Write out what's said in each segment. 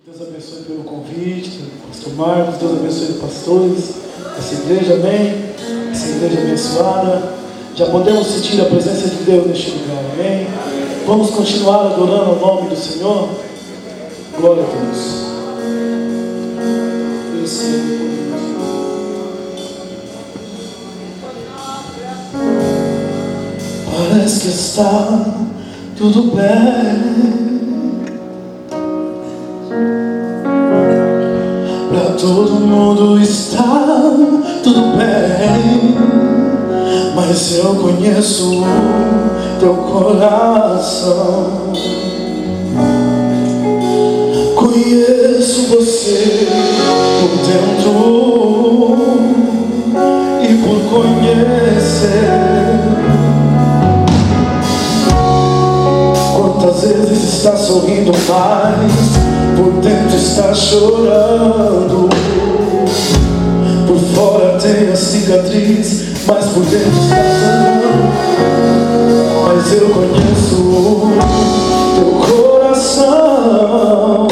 Deus abençoe pelo convite, pastor Marcos. Deus abençoe os pastores dessa igreja, amém? Essa igreja abençoada. Já podemos sentir a presença de Deus neste lugar, amém? Vamos continuar adorando o nome do Senhor. Glória a Deus. Parece que está tudo bem, pra todo mundo está tudo bem, mas eu conheço o teu coração. Conheço você por dentro e por conhecer. Quantas vezes está sorrindo, mas por dentro está chorando. Por fora tem a cicatriz, mas por dentro está sangrando. Mas eu conheço o teu coração.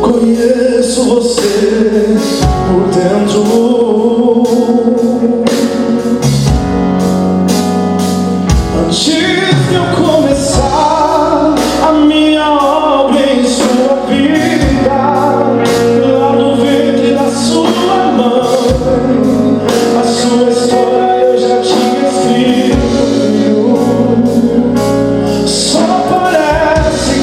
Conheço você por dentro. Antes de eu começar a minha obra em sua vida, lá no ventre da sua mãe, a sua história eu já tinha escrito. Só parece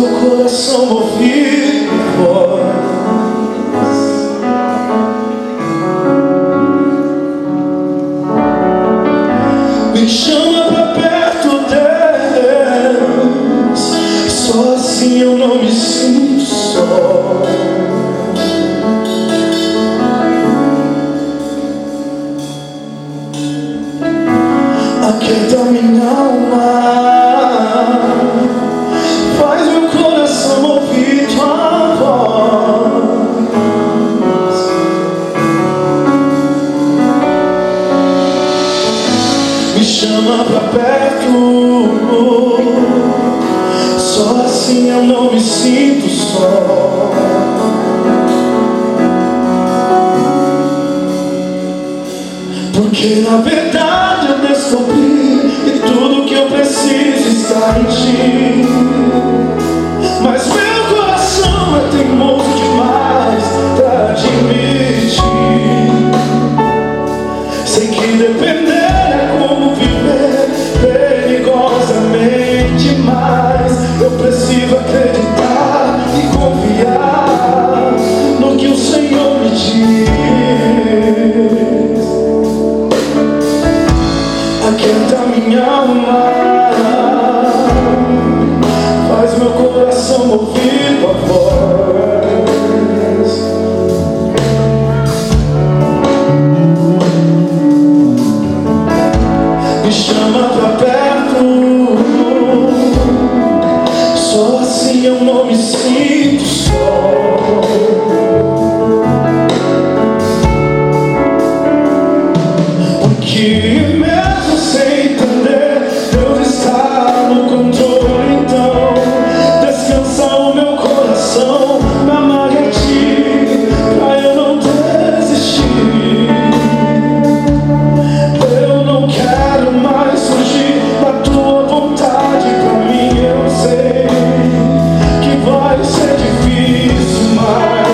teu coração ouvir a voz. Me chama pra perto, Deus, só assim eu não me sinto só. Aquieta minha alma, faz meu coração ouvir tua voz. Me chama pra perto, só assim eu não me sinto só. Porque na verdade eu descobri que tudo que eu preciso está em ti. Mas meu coração é teimoso demais pra admitir. Sei que depender é como viver perigosamente, mas eu preciso acreditar e confiar no que o Senhor me diz. Aquieta minha alma, faz meu coração ouvir tua voz. Me chama pra perto, só assim eu não me sinto só. Porque mesmo sem entender, Deus está no controle. Então descansa o meu coração, me amarre em ti, pra eu não desistir. Eu não quero mais fugir da tua vontade pra mim. Eu sei que vai ser difícil, mas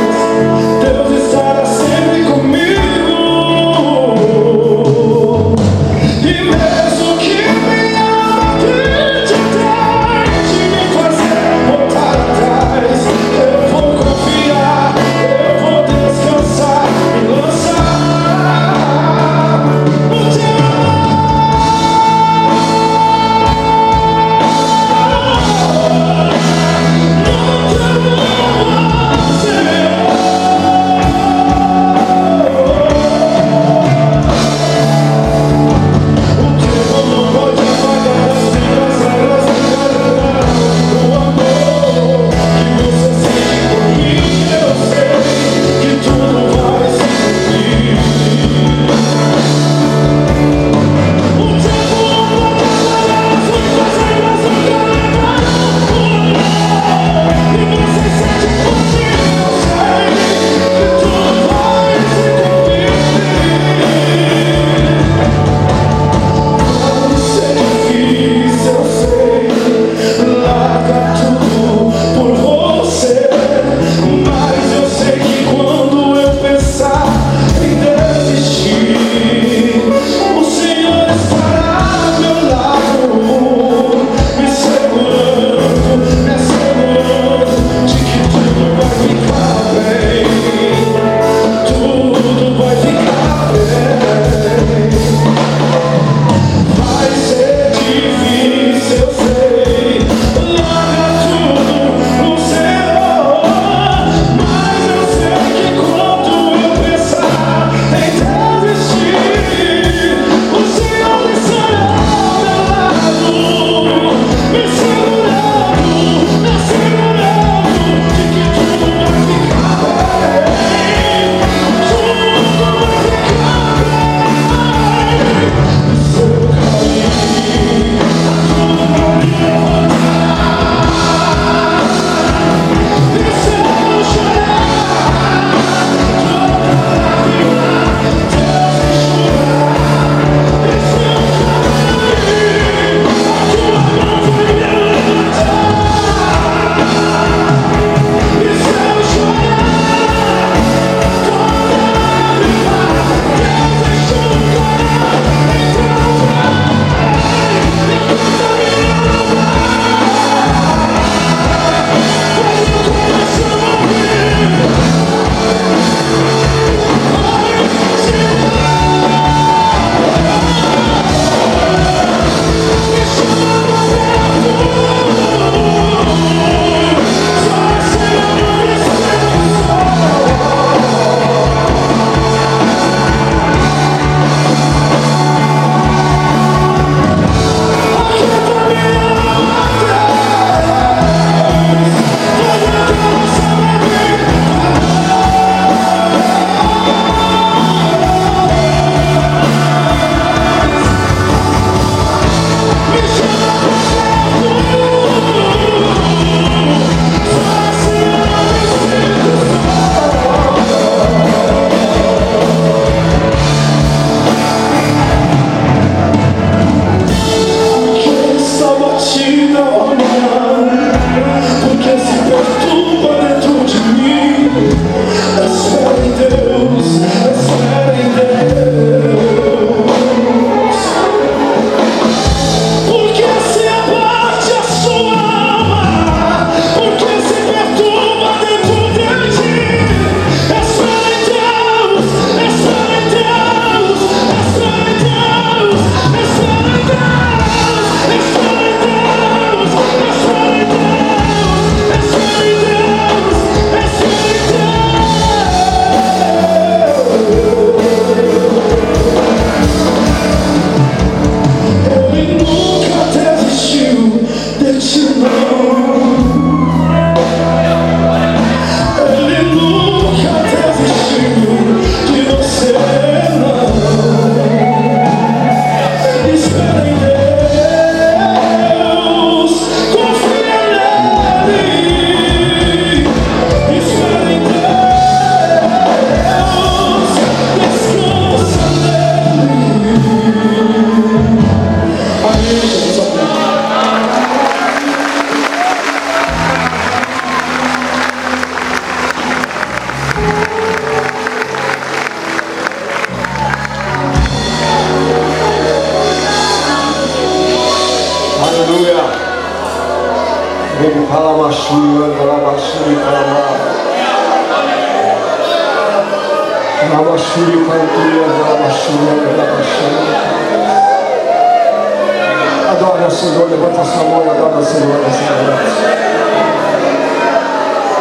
Adora o Senhor, levanta a sua mão e adora o Senhor nessa noite.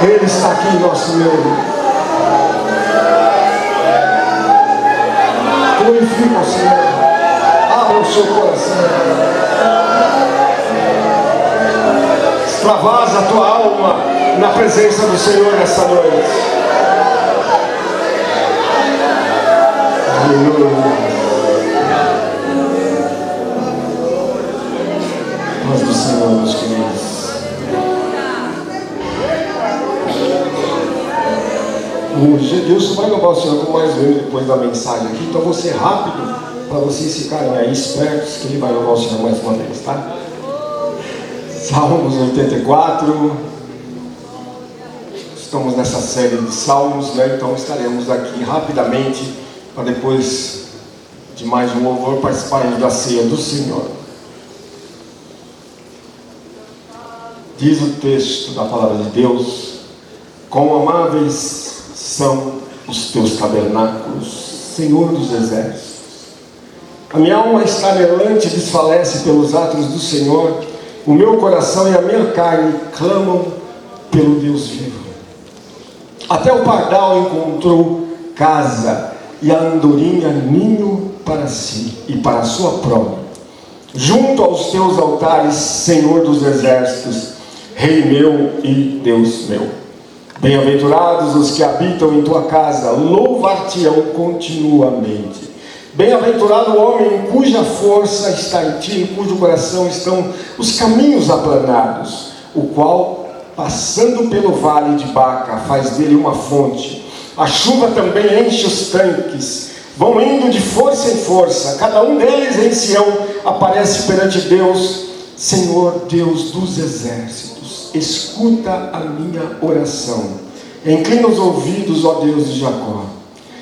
Ele está aqui em nosso meio. Glorifica o Senhor. Abra o seu coração. Extravasa a tua alma na presença do Senhor nessa noite. Aleluia. Paz do Senhor, meus queridos. O Gedilson vai louvar o Senhor com mais um depois da mensagem aqui, então vou ser rápido para vocês ficarem aí espertos que ele vai louvar o Senhor mais uma vez, tá? Salmos 84. Estamos nessa série de salmos, né? Então estaremos aqui rapidamente para depois de mais um louvor participarmos da ceia do Senhor. Diz o texto da palavra de Deus: quão amáveis são os teus tabernáculos, Senhor dos exércitos. A minha alma está anelante e desfalece pelos atos do Senhor. O meu coração e a minha carne clamam pelo Deus vivo. Até o pardal encontrou casa, e a andorinha ninho para si e para a sua prole. Junto aos teus altares, Senhor dos exércitos, Rei meu e Deus meu. Bem-aventurados os que habitam em tua casa, louvar-te-ão continuamente. Bem-aventurado o homem cuja força está em ti, em cujo coração estão os caminhos aplanados, o qual, passando pelo vale de Baca, faz dele uma fonte. A chuva também enche os tanques, vão indo de força em força, cada um deles em Sião aparece perante Deus. Senhor Deus dos exércitos, escuta a minha oração, inclina os ouvidos, ó Deus de Jacó.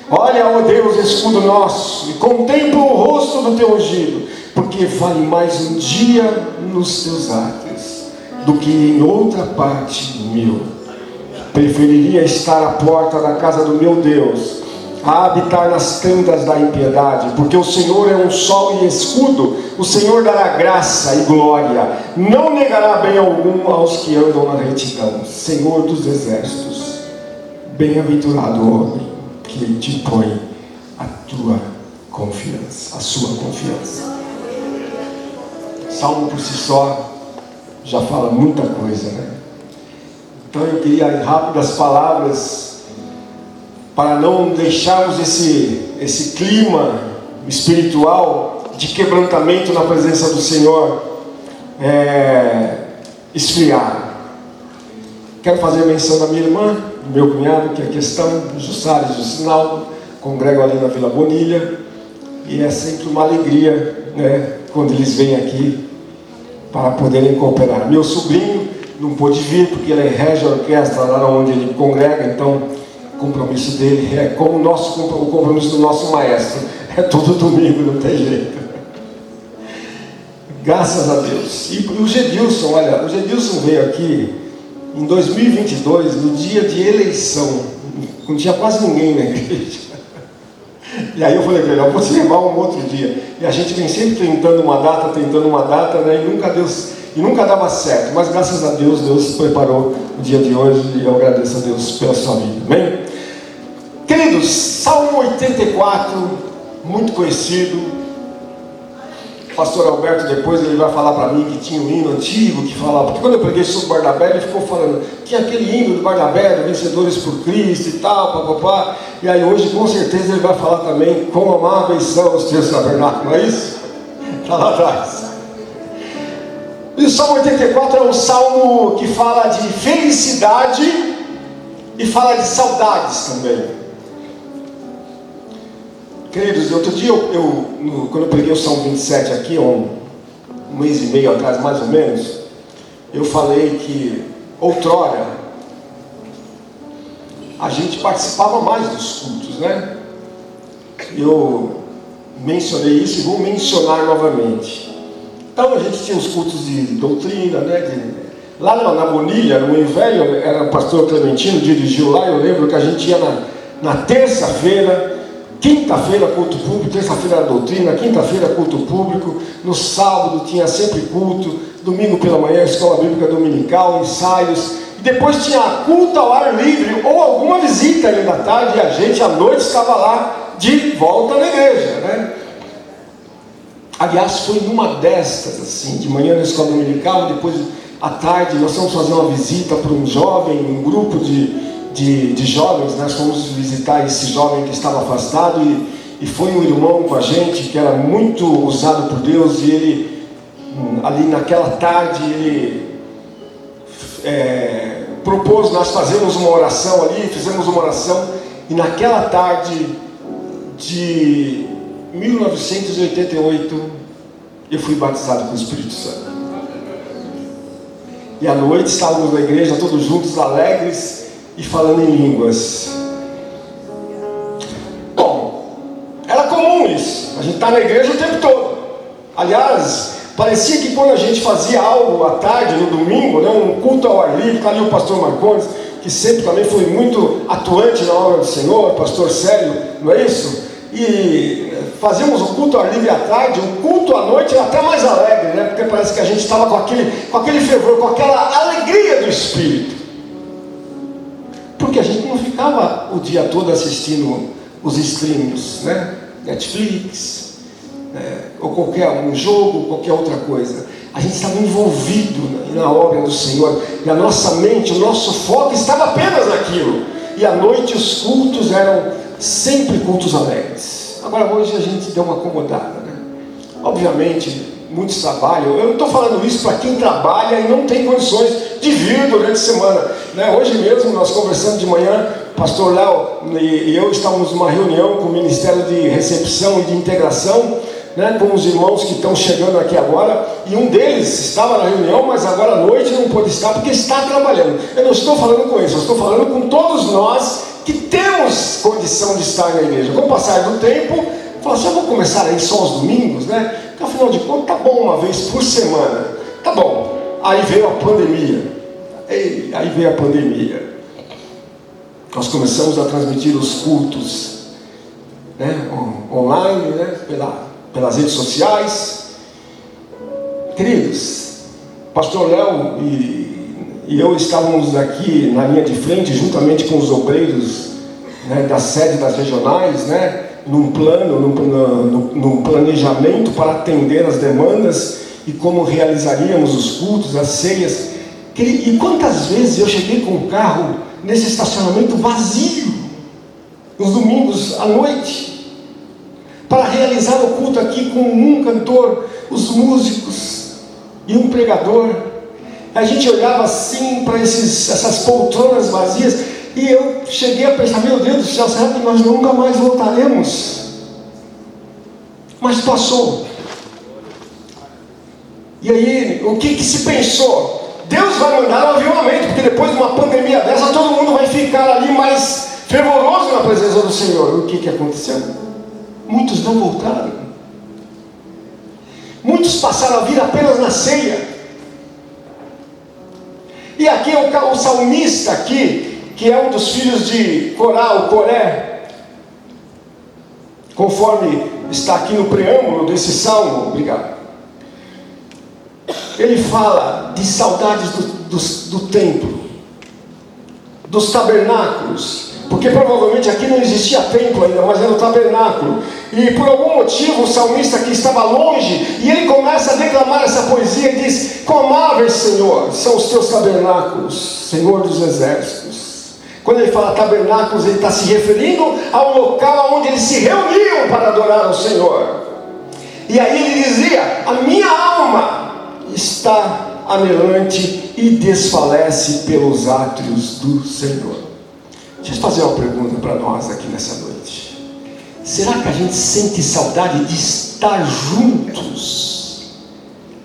Olha, ó Deus, escudo nosso, e contempla o rosto do teu ungido, porque vale mais um dia nos teus atos do que em outra parte mil. Preferiria estar à porta da casa do meu Deus, a habitar nas tendas da impiedade, porque o Senhor é um sol e escudo, o Senhor dará graça e glória, não negará bem algum aos que andam na retidão. Senhor dos exércitos, bem-aventurado o homem que te põe a tua confiança, a sua confiança. Salmo por si só já fala muita coisa, né? Então eu queria ir rápidas palavras para não deixarmos esse clima espiritual de quebrantamento na presença do Senhor esfriar. Quero fazer menção da minha irmã, do meu cunhado, que é a questão, Jussara e Jussinaldo, congregam ali na Vila Bonilha, e é sempre uma alegria, né, quando eles vêm aqui para poderem cooperar. Meu sobrinho não pôde vir porque ele rege a orquestra lá onde ele congrega, então o compromisso dele é como o compromisso do nosso maestro, é todo domingo, não tem jeito. Graças a Deus. E o Gedilson, olha, o Gedilson veio aqui em 2022, no dia de eleição, não tinha quase ninguém na igreja. E aí eu falei para ele, eu vou te levar um outro dia. E a gente vem sempre tentando uma data, né? E nunca dava certo. Mas graças a Deus, Deus preparou o dia de hoje e eu agradeço a Deus pela sua vida. Amém? Queridos, Salmo 84, muito conhecido. O pastor Alberto depois ele vai falar para mim que tinha um hino antigo que falava, porque quando eu preguei sobre Barnabé, ele ficou falando, tinha aquele hino do Barnabé, vencedores por Cristo e tal, papapá. E aí hoje com certeza ele vai falar também quão amáveis são os teus tabernáculos, não é isso? Está lá atrás. E o Salmo 84 é um salmo que fala de felicidade e fala de saudades também. Queridos, outro dia quando eu preguei o Salmo 27 aqui, um mês e meio atrás mais ou menos, eu falei que outrora a gente participava mais dos cultos, né? Eu mencionei isso e vou mencionar novamente. Então a gente tinha os cultos de doutrina, né? De Lá na Bonilha, no Moinho Velho, era o pastor Clementino, dirigiu lá. Eu lembro que a gente ia na terça-feira, quinta-feira culto público, terça-feira era doutrina, quinta-feira culto público, no sábado tinha sempre culto, domingo pela manhã escola bíblica dominical, ensaios, e depois tinha culto ao ar livre ou alguma visita ainda à tarde, e a gente à noite estava lá de volta na igreja, né? Aliás, foi numa destas, assim, de manhã na escola dominical, depois à tarde nós fomos fazer uma visita para um jovem, um grupo de jovens, nós fomos visitar esse jovem que estava afastado, e foi um irmão com a gente que era muito usado por Deus, e ele, ali naquela tarde, ele propôs nós fazermos uma oração ali, fizemos uma oração, e naquela tarde de 1988 eu fui batizado com o Espírito Santo. E à noite estávamos na igreja todos juntos, alegres e falando em línguas. Bom, era comum isso, a gente está na igreja o tempo todo. Aliás, parecia que quando a gente fazia algo à tarde, no domingo, né, um culto ao ar livre, está ali o pastor Marcones, que sempre também foi muito atuante na obra do Senhor, o pastor Célio, não é isso? E fazíamos o culto ao ar livre à tarde, o culto à noite era até mais alegre, né? Porque parece que a gente estava com aquele fervor, com aquela alegria do Espírito. Porque a gente não ficava o dia todo assistindo os streams, né? Netflix, ou qualquer um jogo, qualquer outra coisa. A gente estava envolvido na obra do Senhor, e a nossa mente, o nosso foco estava apenas naquilo. E à noite os cultos eram sempre cultos alegres. Agora hoje a gente deu uma acomodada, né? Obviamente, muitos trabalham. Eu não estou falando isso para quem trabalha e não tem condições de vir durante a semana, né? Hoje mesmo nós conversamos de manhã, pastor Léo e eu estávamos numa reunião com o Ministério de Recepção e de Integração, né, com os irmãos que estão chegando aqui agora, e um deles estava na reunião, mas agora à noite não pôde estar porque está trabalhando. Eu não estou falando com isso, eu estou falando com todos nós que temos condição de estar na igreja. Com o passar do tempo, falo assim, eu vou começar aí só aos domingos, né? Porque afinal de contas tá bom uma vez por semana, tá bom. Aí veio a pandemia. Aí veio a pandemia. Nós começamos a transmitir os cultos, né, online, né, pelas redes sociais. Queridos, pastor Léo e eu estávamos aqui na linha de frente, juntamente com os obreiros, né, da sede das regionais, né, num planejamento para atender as demandas e como realizaríamos os cultos, as ceias. E quantas vezes eu cheguei com o carro nesse estacionamento vazio, nos domingos à noite, para realizar o culto aqui com um cantor, os músicos e um pregador. A gente olhava assim para essas poltronas vazias, e eu cheguei a pensar, meu Deus do céu, será que nós nunca mais voltaremos? Mas passou. E aí, o que se pensou? Deus vai mandar um avivamento, porque depois de uma pandemia dessa, todo mundo vai ficar ali mais fervoroso na presença do Senhor. O que aconteceu? Muitos não voltaram. Muitos passaram a vir apenas na ceia. E aqui o salmista aqui, que é um dos filhos de Corá, o Coré, conforme está aqui no preâmbulo desse salmo, obrigado. Ele fala de saudades do templo, dos tabernáculos, porque provavelmente aqui não existia templo ainda, mas era o tabernáculo. E por algum motivo o salmista aqui estava longe, e ele começa a declamar essa poesia e diz: quão amáveis, Senhor, são os teus tabernáculos, Senhor dos exércitos. Quando ele fala tabernáculos, ele está se referindo ao local onde eles se reuniam para adorar ao Senhor. E aí ele dizia: a minha alma está anelante e desfalece pelos átrios do Senhor. Deixa eu fazer uma pergunta para nós aqui nessa noite. Será que a gente sente saudade de estar juntos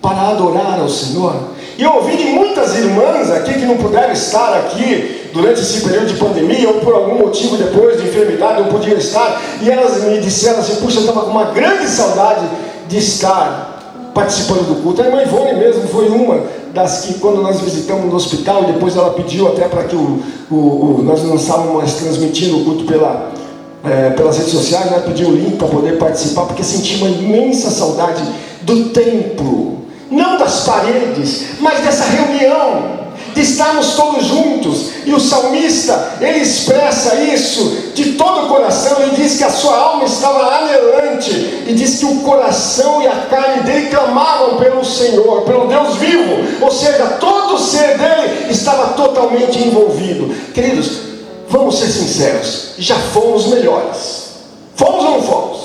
para adorar ao Senhor? E eu ouvi de muitas irmãs aqui que não puderam estar aqui durante esse período de pandemia, ou por algum motivo depois de enfermidade não podiam estar, e elas me disseram assim: puxa, eu estava com uma grande saudade de estar participando do culto. A irmã Ivone mesmo foi uma das que, quando nós visitamos no hospital, depois ela pediu até para que nós não estávamos mais transmitindo o culto pelas redes sociais, ela pediu o link para poder participar, porque sentia uma imensa saudade do templo, não das paredes, mas dessa reunião, de estarmos todos juntos. E o salmista, ele expressa isso de todo o coração. Ele diz que a sua alma estava anelante, e diz que o coração e a carne dele clamavam pelo Senhor, pelo Deus vivo, ou seja, todo o ser dele estava totalmente envolvido. Queridos, vamos ser sinceros, já fomos melhores, fomos ou não fomos?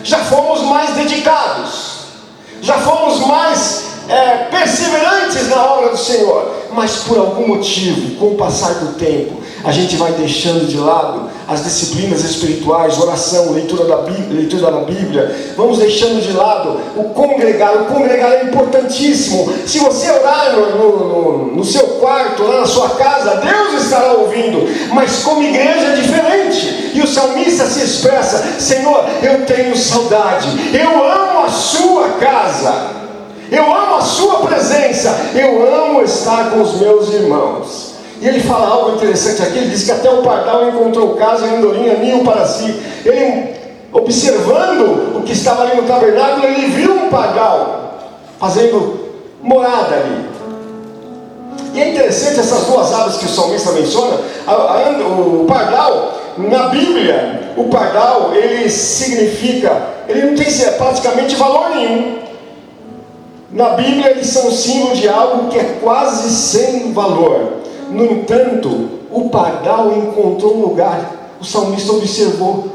Já fomos mais dedicados, já fomos mais perseverantes na obra do Senhor, mas por algum motivo, com o passar do tempo, a gente vai deixando de lado as disciplinas espirituais, oração, leitura da Bíblia, vamos deixando de lado o congregar é importantíssimo. Se você orar no seu quarto, lá na sua casa, Deus estará ouvindo, mas como igreja é diferente, e o salmista se expressa: Senhor, eu tenho saudade, eu amo a sua casa, eu amo a sua presença, eu amo estar com os meus irmãos. E ele fala algo interessante aqui. Ele diz que até o pardal encontrou casa em andorinha, ninho para si. Ele, observando o que estava ali no tabernáculo, ele viu um pardal fazendo morada ali. E é interessante essas duas aves que o salmista menciona. O pardal, na Bíblia, o pardal, ele significa, ele não tem praticamente valor nenhum. Na Bíblia eles são símbolo de algo que é quase sem valor. No entanto, o pardal encontrou um lugar. O salmista observou.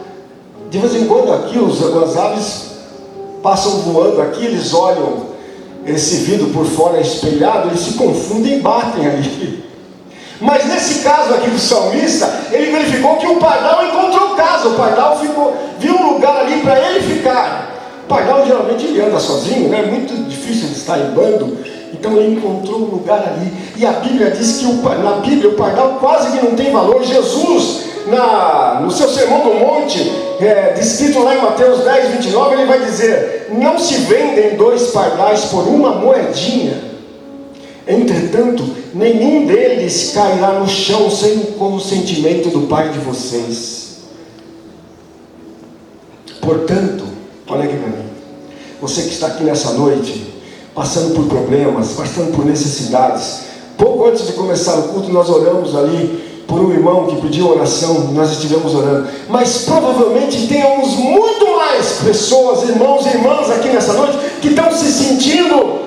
De vez em quando aqui as aves passam voando aqui, eles olham esse vidro por fora espelhado, eles se confundem e batem ali. Mas nesse caso aqui do salmista, ele verificou que o pardal encontrou casa. O pardal viu um lugar ali para ele ficar. O pardal geralmente ele anda sozinho, né? É muito difícil de estar em bando. Então ele encontrou um lugar ali. E a Bíblia diz que na Bíblia o pardal quase que não tem valor. Jesus, no seu Sermão do Monte, descrito lá em Mateus 10, 29, ele vai dizer: não se vendem 2 pardais por uma moedinha. Entretanto, nenhum deles cairá no chão sem o consentimento do Pai de vocês. Portanto, olha aqui para mim, você que está aqui nessa noite, passando por problemas, passando por necessidades. Pouco antes de começar o culto, nós oramos ali por um irmão que pediu oração, nós estivemos orando. Mas provavelmente temos muito mais pessoas, irmãos e irmãs aqui nessa noite, que estão se sentindo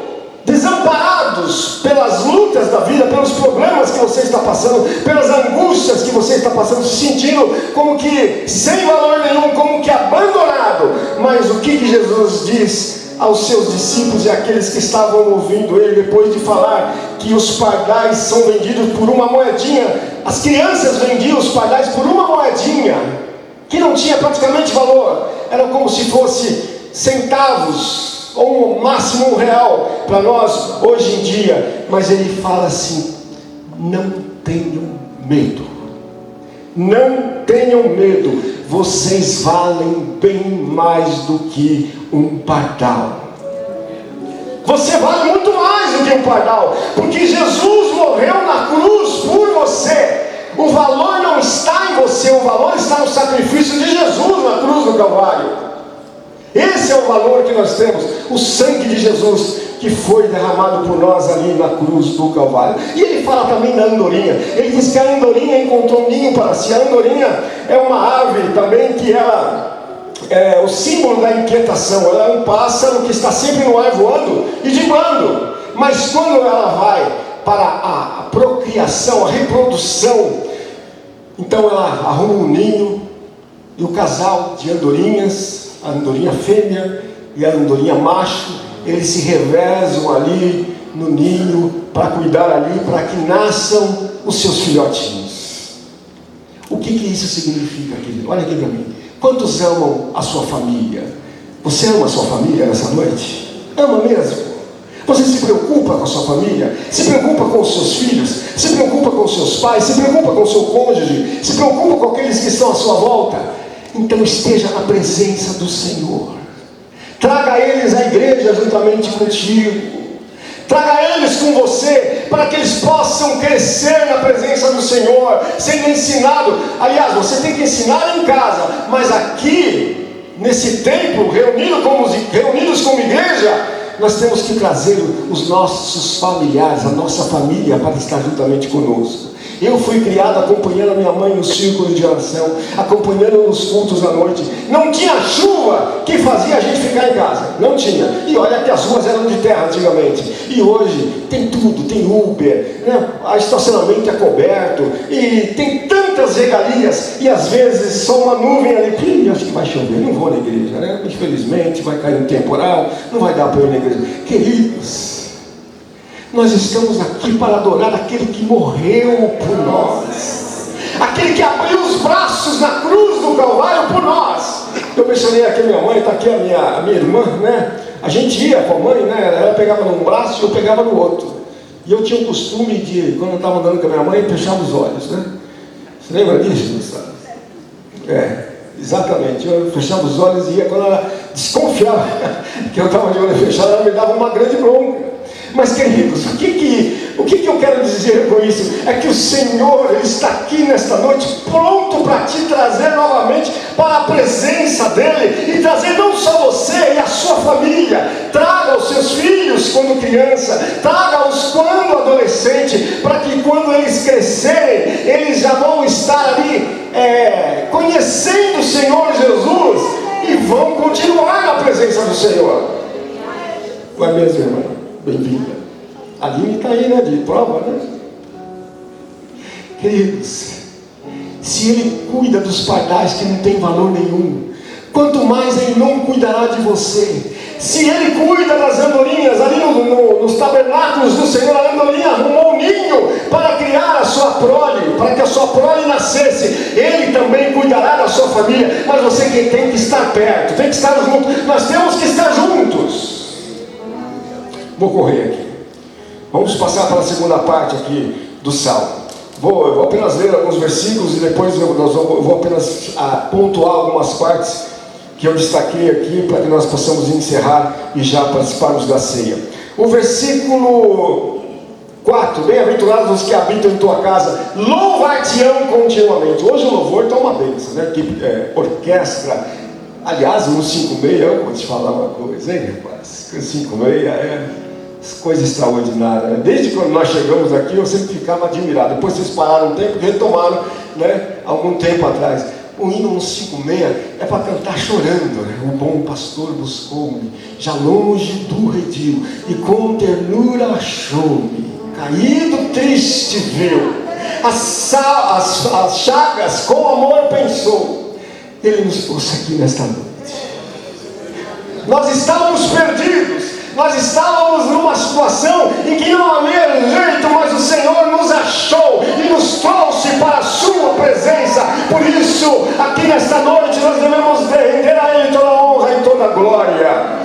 desamparados pelas lutas da vida, pelos problemas que você está passando, pelas angústias que você está passando, se sentindo como que sem valor nenhum, como que abandonado. Mas o que Jesus diz aos seus discípulos e àqueles que estavam ouvindo ele, depois de falar que os pardais são vendidos por uma moedinha? As crianças vendiam os pardais por uma moedinha, que não tinha praticamente valor, era como se fosse centavos, ou no máximo R$1 para nós hoje em dia. Mas ele fala assim: não tenham medo, não tenham medo, vocês valem bem mais do que um pardal. Você vale muito mais do que um pardal, porque Jesus morreu na cruz por você. O valor não está em você, o valor está no sacrifício de Jesus na cruz do Calvário. Esse é o valor que nós temos, o sangue de Jesus que foi derramado por nós ali na cruz do Calvário. E ele fala também da andorinha. Ele diz que a andorinha encontrou um ninho para si. A andorinha é uma ave também que ela é o símbolo da inquietação. Ela é um pássaro que está sempre no ar voando e dimbando. Mas quando ela vai para a procriação, a reprodução, então ela arruma um ninho, e o casal de andorinhas, a andorinha fêmea e a andorinha macho, eles se revezam ali no ninho para cuidar ali, para que nasçam os seus filhotinhos. O que isso significa, querido? Olha aqui para mim. Quantos amam a sua família? Você ama a sua família nessa noite? Ama mesmo? Você se preocupa com a sua família? Se preocupa com os seus filhos? Se preocupa com os seus pais? Se preocupa com o seu cônjuge? Se preocupa com aqueles que estão à sua volta? Então esteja na presença do Senhor. Traga eles à igreja juntamente contigo. Traga eles com você, para que eles possam crescer na presença do Senhor, sendo ensinado. Aliás, você tem que ensinar em casa, mas aqui, nesse templo, reunidos como igreja, nós temos que trazer os nossos familiares, a nossa família, para estar juntamente conosco. Eu fui criado acompanhando a minha mãe no círculo de oração, acompanhando nos cultos à noite. Não tinha chuva que fazia a gente ficar em casa, não tinha. E olha que as ruas eram de terra antigamente. E hoje tem tudo, tem Uber, né? O estacionamento é coberto, e tem tantas regalias, e às vezes só uma nuvem ali, acho que vai chover, não vou na igreja, né? Infelizmente vai cair um temporal, não vai dar para eu ir na igreja. Queridos, nós estamos aqui para adorar aquele que morreu por nós, aquele que abriu os braços na cruz do Calvário por nós. Eu mencionei aqui a minha mãe, está aqui a minha irmã, né? A gente ia com a mãe, né? Ela pegava num braço e eu pegava no outro. E eu tinha o costume de, quando eu estava andando com a minha mãe, fechar os olhos, né? Você lembra disso, Gustavo? Exatamente. Eu fechava os olhos e ia, quando ela desconfiava que eu estava de olho fechado, ela me dava uma grande bronca. Mas, queridos, o que eu quero dizer com isso? É que o Senhor, Ele está aqui nesta noite, pronto para te trazer novamente para a presença dEle, e trazer não só você e a sua família. Traga os seus filhos quando criança, traga-os quando adolescente, para que quando eles crescerem, eles já vão estar ali conhecendo o Senhor Jesus, e vão continuar na presença do Senhor. Não é mesmo, irmão? Bem-vinda. A Aline está aí, né? De prova, né? Queridos, se Ele cuida dos pardais que não tem valor nenhum, quanto mais Ele não cuidará de você. Se Ele cuida das andorinhas ali nos tabernáculos do Senhor, a andorinha arrumou um ninho para criar a sua prole, para que a sua prole nascesse. Ele também cuidará da sua família. Mas você tem que estar perto, tem que estar junto. Nós temos que estar juntos. Vou correr aqui. Vamos passar para a segunda parte aqui do Salmo. Eu vou apenas ler alguns versículos e depois eu vou apenas pontuar algumas partes que eu destaquei aqui, para que nós possamos encerrar e já participarmos da ceia. O versículo 4: bem-aventurados os que habitam em tua casa, louvar-te-ão continuamente. Hoje o louvor está uma bênção, né? Orquestra. Aliás, no 5:30, eu vou te falar uma coisa, hein, rapaz? O 5:30 coisa extraordinária, né? Desde quando nós chegamos aqui, eu sempre ficava admirado. Depois vocês pararam um tempo, retomaram, né? Algum tempo atrás. O hino no 5:30 é para cantar chorando, né? O bom pastor buscou-me, já longe do redil, e com ternura achou-me, caído triste viu, as chagas com amor pensou. Ele nos trouxe aqui nesta noite. Nós estávamos perdidos, nós estávamos numa situação em que não havia jeito, mas o Senhor nos achou e nos trouxe para a sua presença. Por isso, aqui nesta noite, nós devemos render a Ele toda a honra e toda a glória.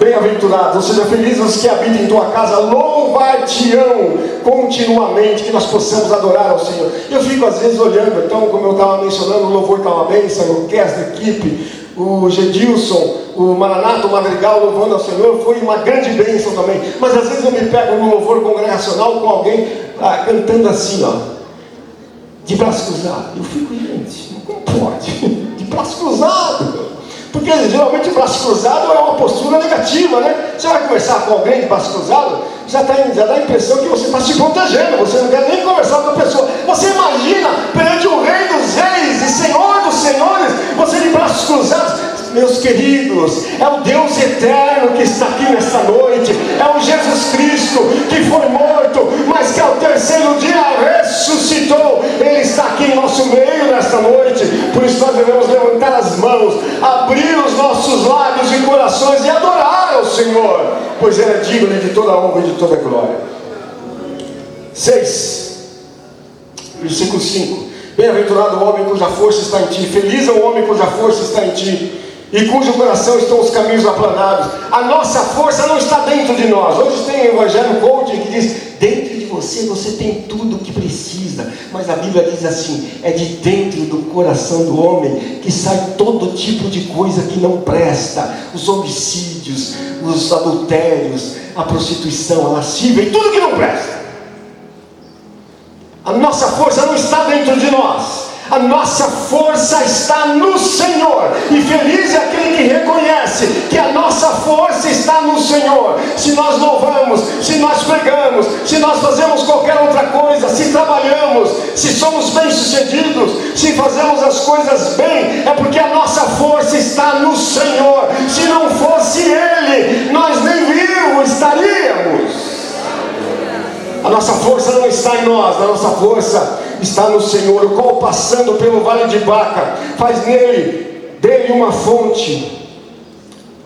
Bem-aventurados, ou seja, felizes os que habitam em tua casa, louvar-te-ão continuamente, que nós possamos adorar ao Senhor. Eu fico às vezes olhando, então, como eu estava mencionando, o louvor está uma bênção, a orquestra, a equipe, o Gedilson, o Maranata, o Madrigal louvando ao Senhor, foi uma grande bênção também. Mas às vezes eu me pego no louvor congregacional com alguém cantando assim, ó, de braço cruzado. Eu fico, gente, como pode? De braço cruzado? Porque geralmente o braço cruzado é uma postura negativa, né? Você vai conversar com alguém de braço cruzado, já dá a impressão que você está se protegendo, você não quer nem conversar com a pessoa. Você imagina perante o Rei dos Reis e Senhor dos Senhores, você de braços cruzados. Meus queridos, é o Deus eterno que está aqui nesta noite, é o Jesus Cristo que foi morto, mas que ao terceiro dia ressuscitou. Ele está aqui em nosso meio nesta noite. Por isso nós devemos levantar as mãos, abrir os nossos lábios e corações e adorar ao Senhor, pois Ele é digno de toda a honra e de toda a glória. 6, versículo 5: bem-aventurado o homem cuja força está em ti, feliz é o homem cuja força está em ti, e cujo coração estão os caminhos aplanados. A nossa força não está dentro de nós. Hoje tem o Evangelho Coaching que diz: dentro de você tem tudo o que precisa. Mas a Bíblia diz assim: é de dentro do coração do homem que sai todo tipo de coisa que não presta. Os homicídios, os adultérios, a prostituição, a lascívia e tudo que não presta. A nossa força não está dentro de nós. A nossa força está no Senhor. E feliz é aquele que reconhece que a nossa força está no Senhor. Se nós louvamos, se nós pregamos, se nós fazemos qualquer outra coisa, se trabalhamos, se somos bem-sucedidos, se fazemos as coisas bem, é porque a nossa força está no Senhor. Se não fosse Ele, nós nem vivos estaríamos. A nossa força não está em nós, a nossa força está no Senhor, o qual passando pelo vale de Baca, faz dele uma fonte.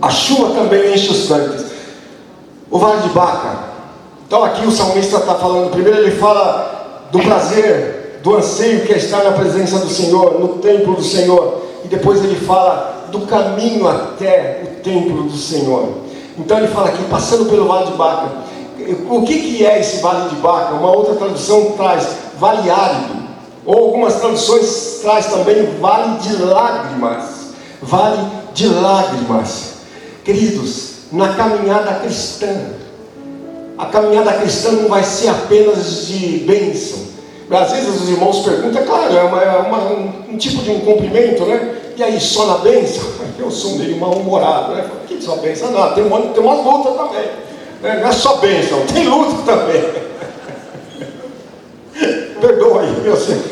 A chuva também enche os tanques. O vale de Baca. Então aqui o salmista está falando, primeiro ele fala do prazer, do anseio que é estar na presença do Senhor, no templo do Senhor. E depois ele fala do caminho até o templo do Senhor. Então ele fala aqui, passando pelo vale de Baca. O que é esse vale de Baca? Uma outra tradução traz vale árido, ou algumas traduções traz também vale de lágrimas. Vale de lágrimas. Queridos, na caminhada cristã, a caminhada cristã não vai ser apenas de bênção. Às vezes os irmãos perguntam, claro, um tipo de um cumprimento, né? E aí, só na bênção? Eu sou meio mal-humorado, né? Que só bênção? Não, tem umas lutas também. Não é só bênção, tem luta também. Perdoa aí, eu sei.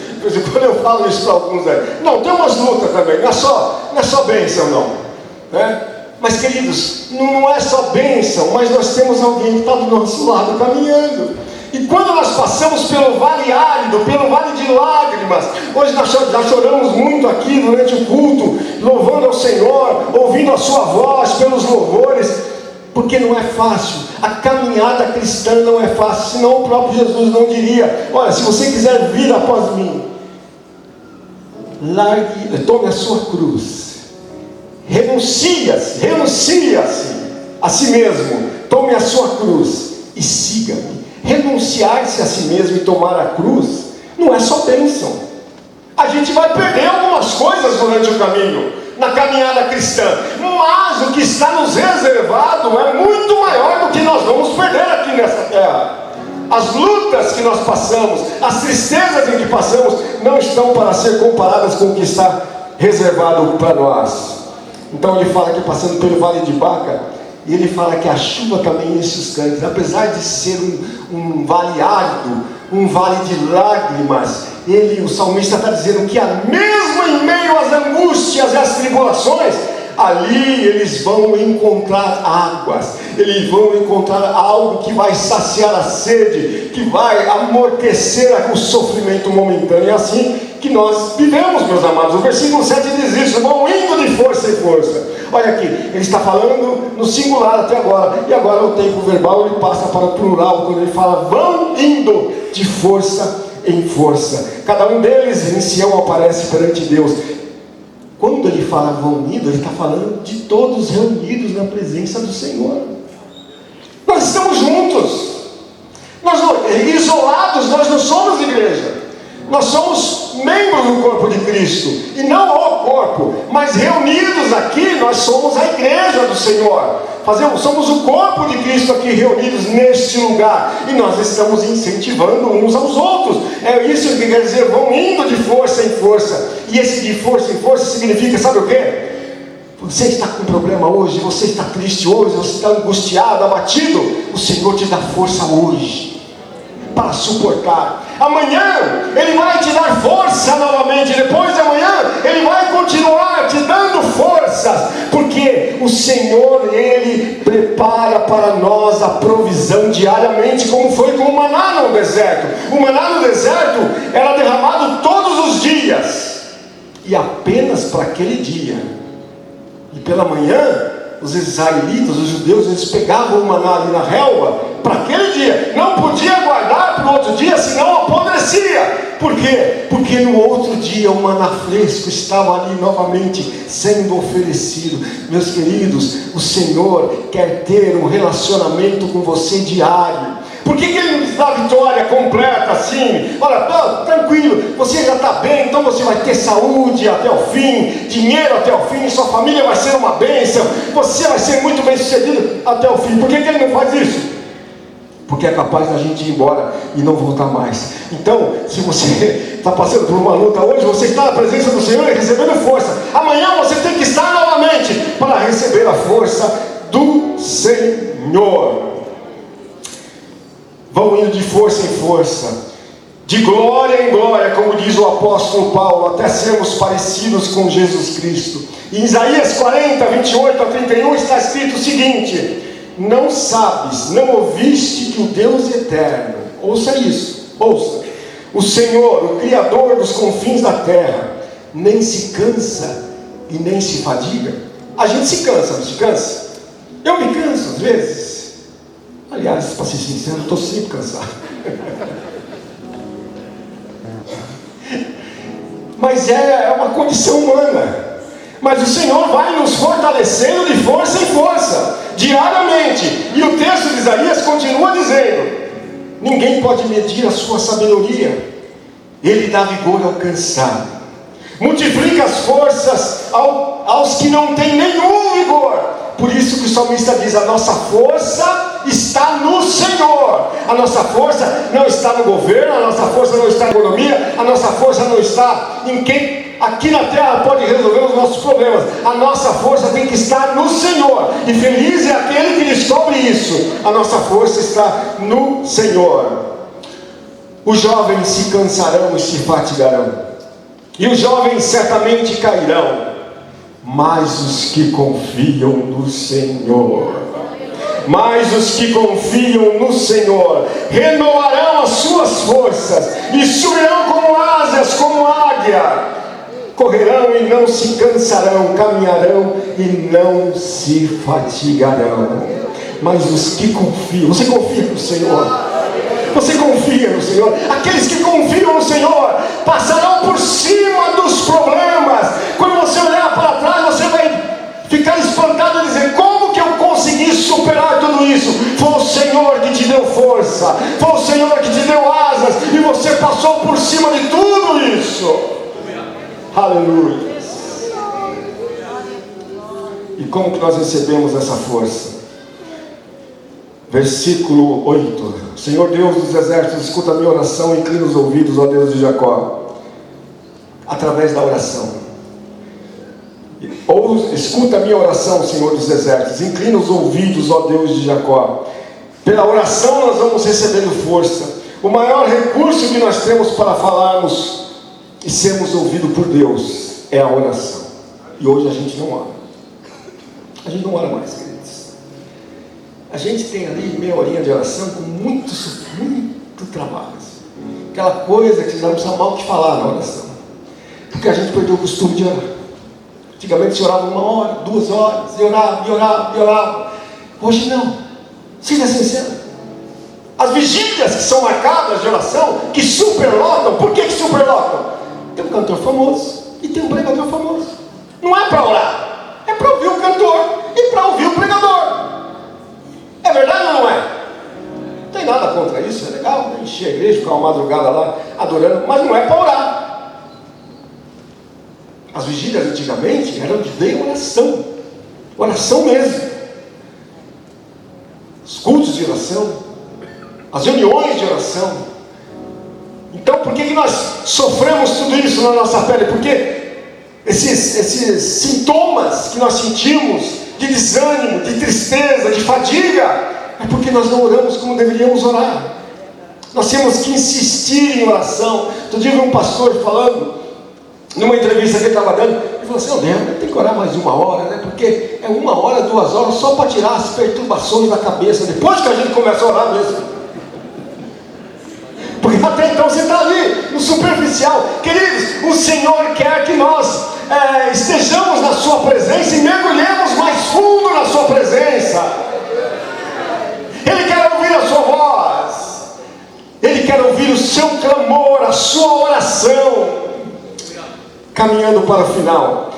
Quando eu falo isso para alguns aí, não, tem umas lutas também, não é só bênção não, né? Mas queridos, não é só bênção, mas nós temos alguém que está do nosso lado caminhando. E quando nós passamos pelo vale árido, pelo vale de lágrimas, hoje nós já choramos muito aqui durante o culto, louvando ao Senhor, ouvindo a sua voz pelos louvores, porque não é fácil. A caminhada cristã não é fácil, senão o próprio Jesus não diria: olha, se você quiser vir após mim, tome a sua cruz, renuncie-se a si mesmo, tome a sua cruz e siga-me. Renunciar-se a si mesmo e tomar a cruz não é só bênção. A gente vai perder algumas coisas durante o caminho, na caminhada cristã, mas o que está nos reservado é muito maior do que nós vamos perder aqui nessa terra. As lutas que nós passamos, as tristezas em que passamos, não estão para ser comparadas com o que está reservado para nós. Então ele fala que passando pelo vale de Baca, e ele fala que a chuva também enche os cantos. Apesar de ser um vale árido, um vale de lágrimas, o salmista está dizendo que mesmo em meio às angústias e às tribulações, ali eles vão encontrar águas, eles vão encontrar algo que vai saciar a sede, que vai amortecer o sofrimento momentâneo. É assim que nós vivemos, meus amados. O versículo 7 diz isso: vão indo de força em força. Olha aqui, ele está falando no singular até agora, e agora o tempo verbal ele passa para o plural, quando ele fala vão indo de força em força. Cada um deles em Sião aparece perante Deus. Quando ele fala vão indo, ele está falando de todos reunidos na presença do Senhor. Nós estamos juntos, isolados nós não somos igreja. Nós somos membros do corpo de Cristo, e não o corpo, mas reunidos aqui, nós somos a igreja do Senhor. Somos o corpo de Cristo aqui reunidos neste lugar, e nós estamos incentivando uns aos outros. É isso que quer dizer, vão indo de força em força. E esse de força em força significa, sabe o quê? Você está com problema hoje, você está triste hoje, você está angustiado, abatido, o Senhor te dá força hoje para suportar. Amanhã Ele vai te dar força novamente. Depois de amanhã Ele vai continuar te dando forças, porque o Senhor, Ele prepara para nós a provisão diariamente, como foi com o maná no deserto. O maná no deserto era derramado todos os dias, e apenas para aquele dia. E pela manhã os israelitas, os judeus, eles pegavam o maná ali na relva para aquele dia, não podia guardar para o outro dia, senão apodrecia. Por quê? Porque no outro dia o maná fresco estava ali novamente sendo oferecido. Meus queridos, o Senhor quer ter um relacionamento com você diário. Por que Ele nos dá vitória completa assim? Olha, tranquilo, você já está bem, então você vai ter saúde até o fim, dinheiro até o fim, sua família vai ser uma bênção, você vai ser muito bem sucedido até o fim. Por que Ele não faz isso? Porque é capaz da gente ir embora e não voltar mais. Então, se você está passando por uma luta hoje, você está na presença do Senhor e recebendo força. Amanhã você tem que estar novamente para receber a força do Senhor. Vão indo de força em força, de glória em glória, como diz o apóstolo Paulo, até sermos parecidos com Jesus Cristo. Em Isaías 40, 28 a 31 está escrito o seguinte: não sabes, não ouviste que o Deus eterno, ouça isso, ouça, o Senhor, o Criador dos confins da terra, nem se cansa e nem se fadiga? A gente se cansa, não se cansa? Eu me canso às vezes. Aliás, para ser sincero, eu estou sempre cansado. Mas é uma condição humana. Mas o Senhor vai nos fortalecendo de força em força, diariamente. E o texto de Isaías continua dizendo: ninguém pode medir a sua sabedoria. Ele dá vigor ao cansado, multiplica as forças aos que não têm nenhum vigor. Por isso que o salmista diz: a nossa força está no Senhor. A nossa força não está no governo, a nossa força não está na economia, a nossa força não está em quem aqui na terra pode resolver os nossos problemas. A nossa força tem que estar no Senhor. E feliz é aquele que descobre isso. A nossa força está no Senhor. Os jovens se cansarão e se fatigarão, e os jovens certamente cairão, mas os que confiam no Senhor, renovarão as suas forças, e subirão como asas, como águia, correrão e não se cansarão, caminharão e não se fatigarão. Mas os que confiam, você confia no Senhor? Você confia no Senhor? Aqueles que confiam no Senhor passarão por cima dos problemas. Quando você olhar para trás, você vai ficar espantado e dizer: como que eu consegui superar tudo isso? Foi o Senhor que te deu força, foi o Senhor que te deu asas, e você passou por cima de tudo isso. Aleluia. E como que nós recebemos essa força? Versículo 8: Senhor Deus dos exércitos, escuta a minha oração, inclina os ouvidos, ó Deus de Jacó. Através da oração. Ou escuta a minha oração, Senhor dos exércitos, inclina os ouvidos, ó Deus de Jacó. Pela oração nós vamos recebendo força. O maior recurso que nós temos para falarmos e sermos ouvidos por Deus é a oração. E hoje a gente não ora. A gente não ora mais, queridos. A gente tem ali meia horinha de oração com muito trabalho. Aquela coisa que você não precisa mal de falar na oração. Porque a gente perdeu o costume de orar. Antigamente se orava 1 hora, 2 horas, e orava. Hoje não. Seja sincero. As vigílias que são marcadas de oração, que superlotam. Por que superlotam? Tem um cantor famoso e tem um pregador famoso. Não é para orar, é para ouvir o cantor e para ouvir o pregador. É verdade ou não é? Não tem nada contra isso, é legal, né? Encher a igreja, ficar uma madrugada lá adorando, mas não é para orar. As vigílias antigamente eram de oração, oração mesmo. Os cultos de oração, as reuniões de oração. Então por que nós sofremos tudo isso na nossa pele? Porque esses sintomas que nós sentimos de desânimo, de tristeza, de fadiga, é porque nós não oramos como deveríamos orar. Nós temos que insistir em oração. Outro dia eu vi um pastor falando, numa entrevista que ele estava dando, ele falou assim: tem que orar mais de 1 hora, né? Porque é 1 hora, 2 horas, só para tirar as perturbações da cabeça, depois que a gente começa a orar mesmo. Porque até então você está ali, no superficial. Queridos, o Senhor quer que nós estejamos na sua presença e mergulhemos mais fundo na sua presença. Ele quer ouvir a sua voz, Ele quer ouvir o seu clamor, a sua oração. Caminhando para o final,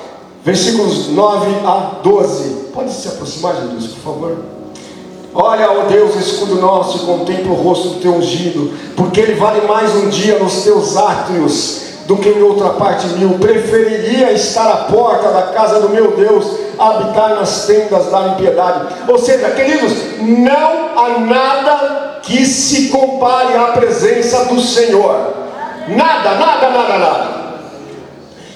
versículos 9 a 12. Pode se aproximar, Jesus, por favor. Olha, ó Deus, escudo nosso, e contempla o rosto do teu ungido, porque ele vale mais um dia nos teus átrios do que em outra parte mil. Preferiria estar à porta da casa do meu Deus, habitar nas tendas da impiedade. Ou seja, queridos, não há nada que se compare à presença do Senhor. Nada, nada, nada, nada.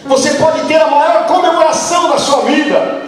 Você pode ter a maior comemoração da sua vida,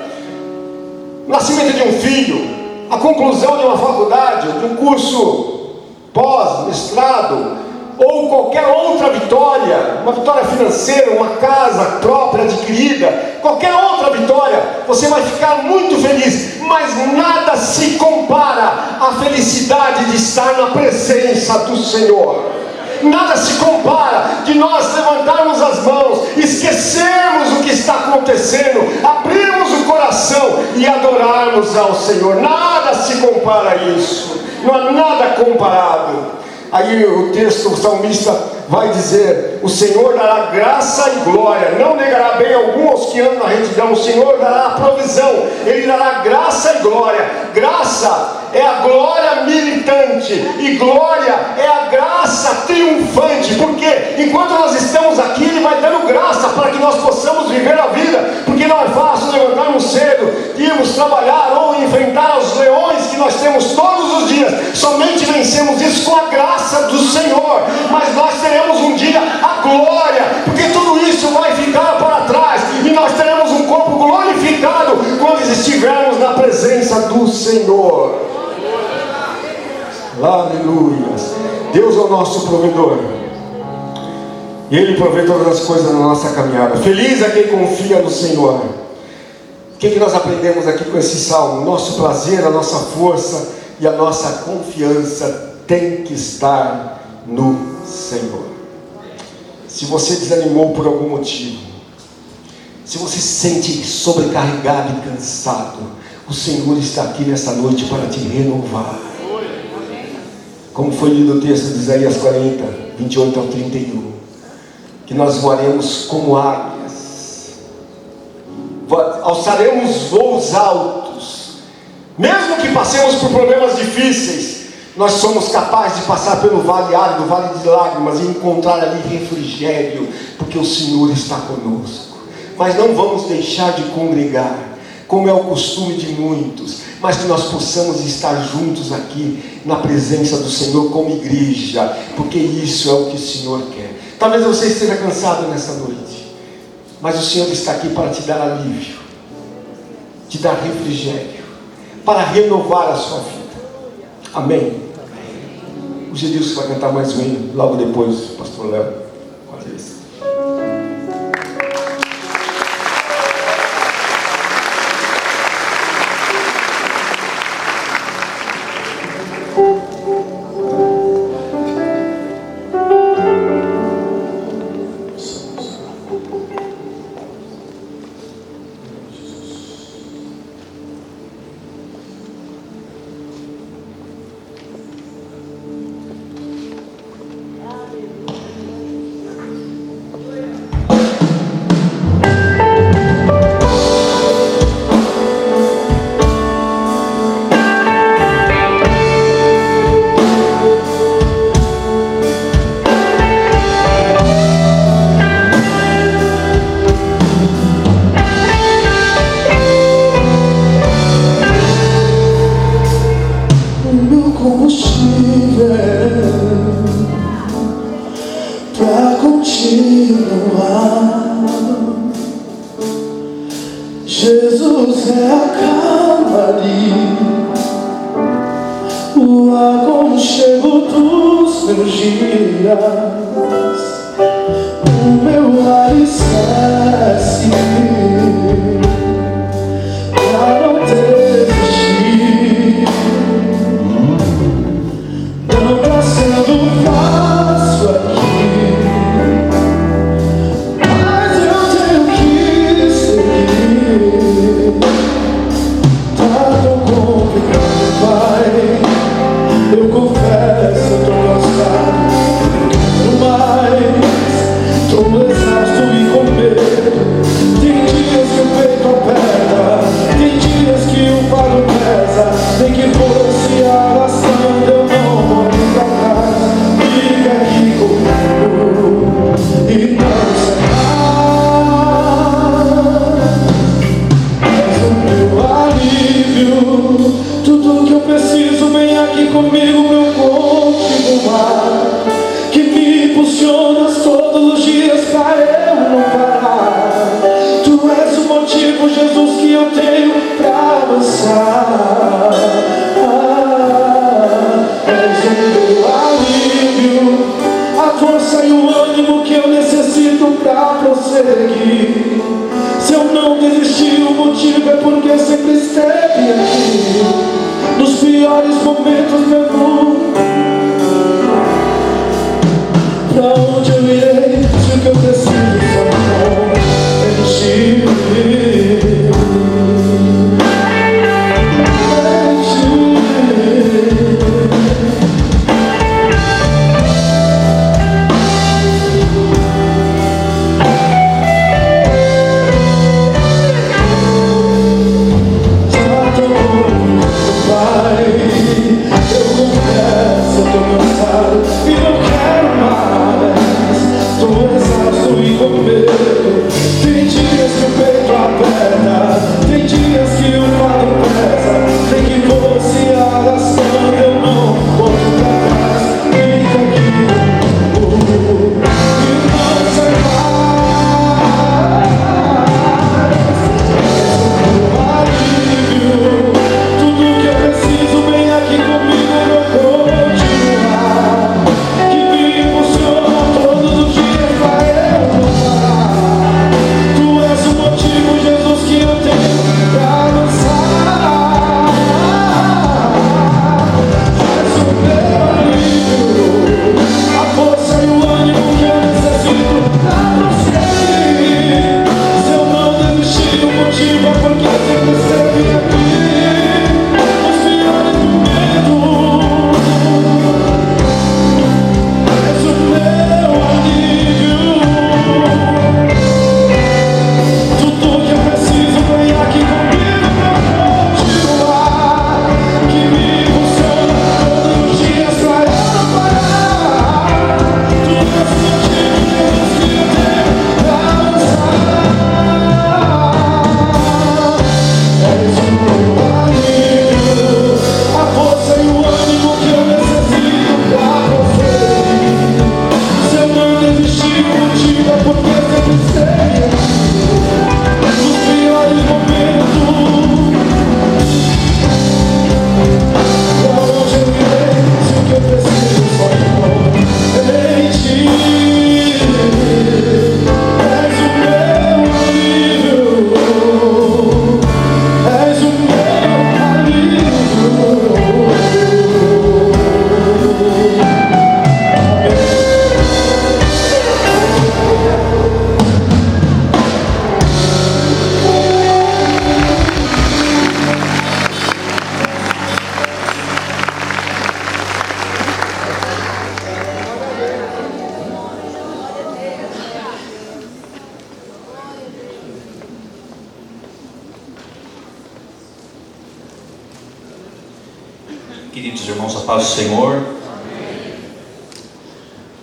o nascimento de um filho, a conclusão de uma faculdade, de um curso pós, mestrado, ou qualquer outra vitória, uma vitória financeira, uma casa própria adquirida, qualquer outra vitória, você vai ficar muito feliz, mas nada se compara à felicidade de estar na presença do Senhor. Nada se compara de nós levantarmos as mãos, esquecermos o que está acontecendo, abrirmos o coração e adorarmos ao Senhor. Nada se compara a isso, não há nada comparado. Aí o texto, o salmista vai dizer: o Senhor dará graça e glória, não negará bem algum aos que andam na retidão. O Senhor dará provisão, Ele dará graça e glória. Graça é a glória militante, e glória é a graça triunfante, porque enquanto nós estamos aqui, Ele vai dando graça para que nós possamos viver a vida, porque não é fácil levantarmos cedo, irmos trabalhar ou enfrentar os leões que nós temos todos os dias. Somente vencemos isso com a graça do Senhor, mas nós teremos um dia a glória, porque tudo isso vai ficar para trás, e nós teremos um corpo glorificado quando estivermos na presença do Senhor. Aleluia. Deus é o nosso provedor, e Ele provê todas as coisas na nossa caminhada. Feliz é quem confia no Senhor. O que nós aprendemos aqui com esse salmo? Nosso prazer, a nossa força e a nossa confiança tem que estar no Senhor. Se você desanimou por algum motivo, se você se sente sobrecarregado e cansado, o Senhor está aqui nessa noite para te renovar. Como foi lido o texto de Isaías 40, 28 ao 31, que nós voaremos como águias, alçaremos voos altos, mesmo que passemos por problemas difíceis, nós somos capazes de passar pelo vale árido, vale de lágrimas, e encontrar ali refrigério, porque o Senhor está conosco. Mas não vamos deixar de congregar, como é o costume de muitos, mas que nós possamos estar juntos aqui na presença do Senhor como igreja, porque isso é o que o Senhor quer. Talvez você esteja cansado nessa noite, mas o Senhor está aqui para te dar alívio, te dar refrigério, para renovar a sua vida. Amém? O Gedilson vai cantar mais um hino, logo depois o pastor Léo. Olha isso. Jesus é a calmaria, o aconchego dos meus dias, o meu alicerce, pra não desistir. Não tá sendo fácil aqui, mas eu tenho que seguir. Tá tão complicado, Pai, eu confesso, eu tô cansado, não quero mais, tô exausto e com medo. Tem dias que o peito aperta, tem dias que o fardo pesa, tem que força Queridos irmãos, a paz do Senhor.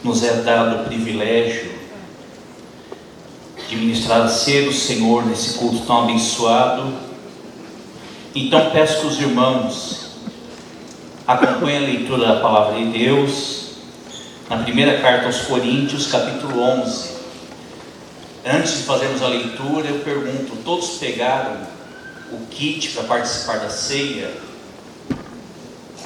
Nos é dado o privilégio de ministrar a ceia do Senhor nesse culto tão abençoado. Então peço que os irmãos acompanhem a leitura da palavra de Deus na primeira carta aos Coríntios, capítulo 11. Antes de fazermos a leitura, eu pergunto: todos pegaram o kit para participar da ceia?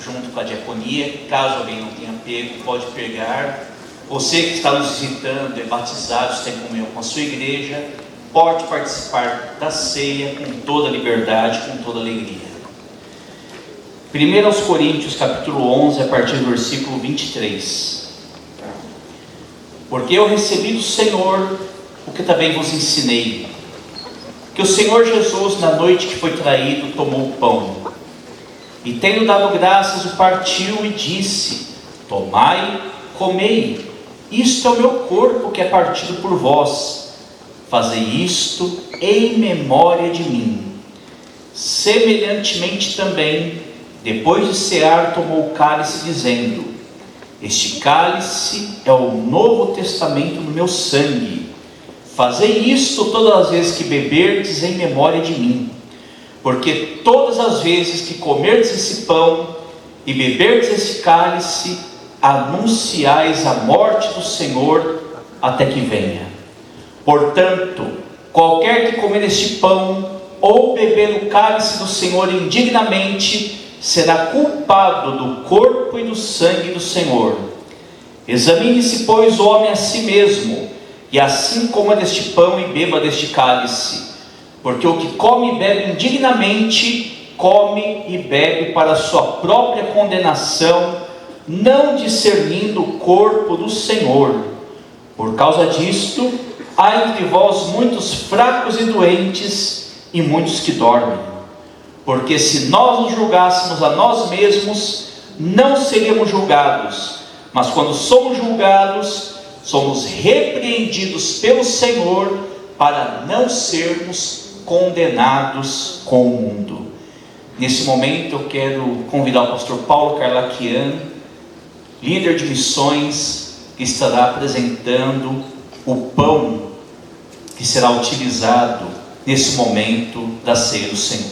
Junto com a diaconia. Caso alguém não tenha pego, pode pegar. Você que está nos visitando, é batizado, tem comunhão com a sua igreja, pode participar da ceia com toda a liberdade, com toda a alegria. 1 aos Coríntios, capítulo 11, a partir do versículo 23. Porque eu recebi do Senhor o que também vos ensinei, que o Senhor Jesus, na noite que foi traído, tomou o pão, e tendo dado graças, o partiu e disse: tomai, comei, isto é o meu corpo que é partido por vós, fazei isto em memória de mim. Semelhantemente também, depois de cear, tomou o cálice, dizendo: este cálice é o novo testamento no meu sangue, fazei isto todas as vezes que beberdes em memória de mim. Porque todas as vezes que comerdes esse pão e beberdes esse cálice, anunciais a morte do Senhor até que venha. Portanto, qualquer que comer este pão ou beber o cálice do Senhor indignamente, será culpado do corpo e do sangue do Senhor. Examine-se, pois, o homem a si mesmo, e assim coma deste pão e beba deste cálice. Porque o que come e bebe indignamente, come e bebe para a sua própria condenação, não discernindo o corpo do Senhor. Por causa disto, há entre vós muitos fracos e doentes, e muitos que dormem. Porque se nós nos julgássemos a nós mesmos, não seríamos julgados. Mas quando somos julgados, somos repreendidos pelo Senhor, para não sermos condenados com o mundo. Nesse momento eu quero convidar o pastor Paulo Carlaquian, líder de missões, que estará apresentando o pão que será utilizado nesse momento da ceia do Senhor.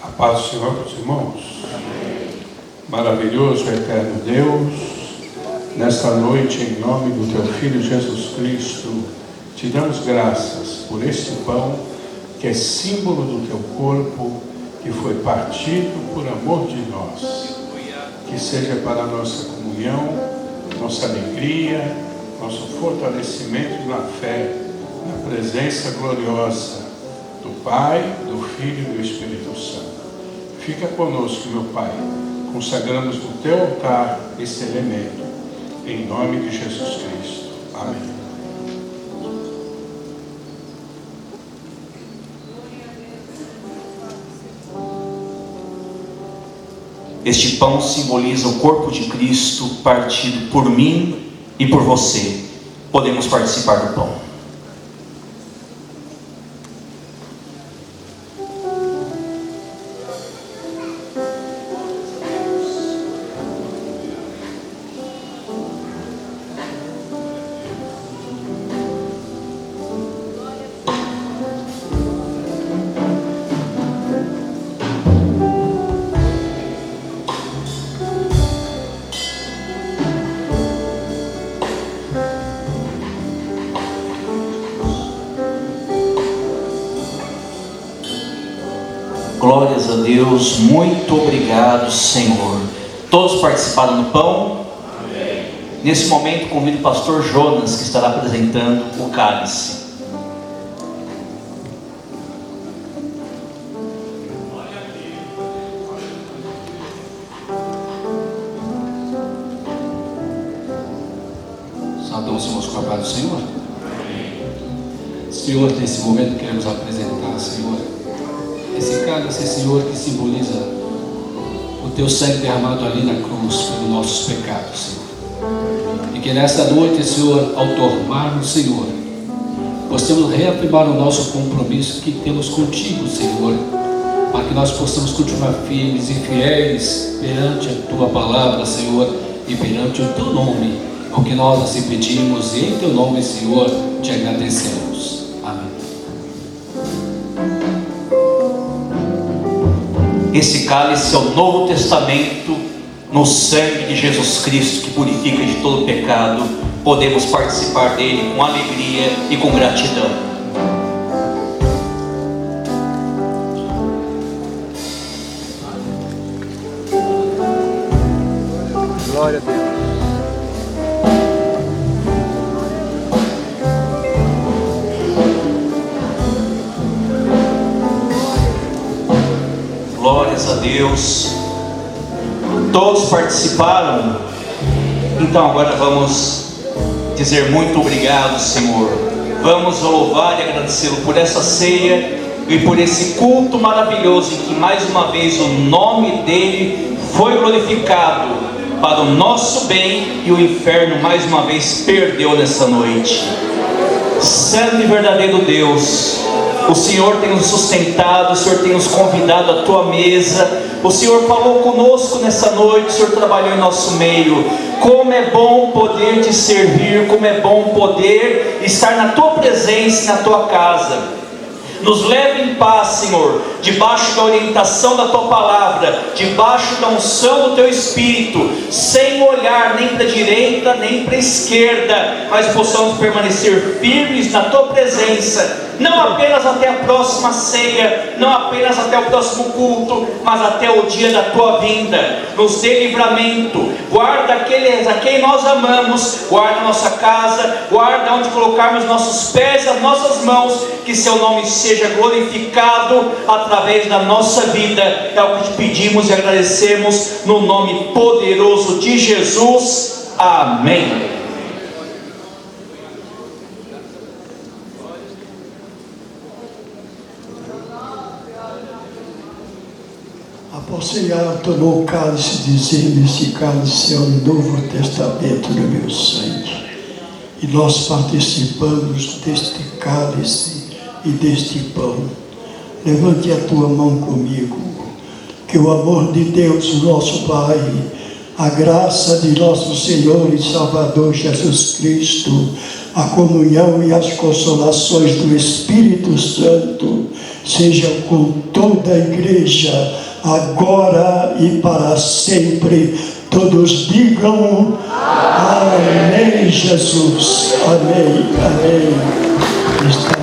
A paz do Senhor, meus irmãos. Amém. Maravilhoso, eterno Deus, nesta noite, em nome do Teu Filho Jesus Cristo, te damos graças por este pão, que é símbolo do Teu corpo, que foi partido por amor de nós. Que seja para a nossa comunhão, nossa alegria, nosso fortalecimento na fé, na presença gloriosa do Pai, do Filho e do Espírito Santo. Fica conosco, meu Pai, consagramos no Teu altar este elemento, em nome de Jesus Cristo. Amém. Este pão simboliza o corpo de Cristo partido por mim e por você. Podemos participar do pão. Glórias a Deus, muito obrigado, Senhor. Todos participaram do pão? Amém. Nesse momento convido o pastor Jonas, que estará apresentando o cálice. Saudamos, irmãos, com a paz do Senhor. Senhor, nesse momento queremos apresentar, Senhor, esse cálice, Senhor, que simboliza o Teu sangue derramado ali na cruz pelos nossos pecados, Senhor. E que nesta noite, Senhor, ao tomarmos, Senhor, possamos reafirmar o nosso compromisso que temos contigo, Senhor, para que nós possamos continuar firmes e fiéis perante a Tua palavra, Senhor, e perante o Teu nome, porque nós assim pedimos e em Teu nome, Senhor, te agradecemos. Amém. Esse cálice é o Novo Testamento no sangue de Jesus Cristo, que purifica de todo pecado. Podemos participar dele com alegria e com gratidão. Glória a Deus. Glórias a Deus. Todos participaram? Então agora vamos dizer muito obrigado, Senhor. Vamos louvar e agradecê-lo por essa ceia e por esse culto maravilhoso em que mais uma vez o nome dele foi glorificado para o nosso bem, e o inferno mais uma vez perdeu nessa noite. Santo e verdadeiro Deus, o Senhor tem nos sustentado, o Senhor tem nos convidado à Tua mesa, o Senhor falou conosco nessa noite, o Senhor trabalhou em nosso meio. Como é bom poder Te servir, como é bom poder estar na Tua presença e na Tua casa. Nos leve em paz, Senhor, debaixo da orientação da Tua palavra, debaixo da unção do Teu Espírito, sem olhar nem para a direita nem para a esquerda, mas possamos permanecer firmes na Tua presença, não apenas até a próxima ceia, não apenas até o próximo culto, mas até o dia da tua vinda. Nos dê livramento, guarda aqueles a quem nós amamos, guarda a nossa casa, guarda onde colocarmos nossos pés, as nossas mãos, que seu nome seja glorificado através da nossa vida. É o que te pedimos e agradecemos no nome poderoso de Jesus. Amém. Apóstolo tomou o cálice, dizendo: este cálice é o novo testamento do meu sangue. E nós participamos deste cálice e deste pão. Levante a tua mão comigo. Que o amor de Deus, nosso Pai, a graça de nosso Senhor e Salvador Jesus Cristo, a comunhão e as consolações do Espírito Santo sejam com toda a igreja, agora e para sempre. Todos digam amém, Jesus. Amém, amém.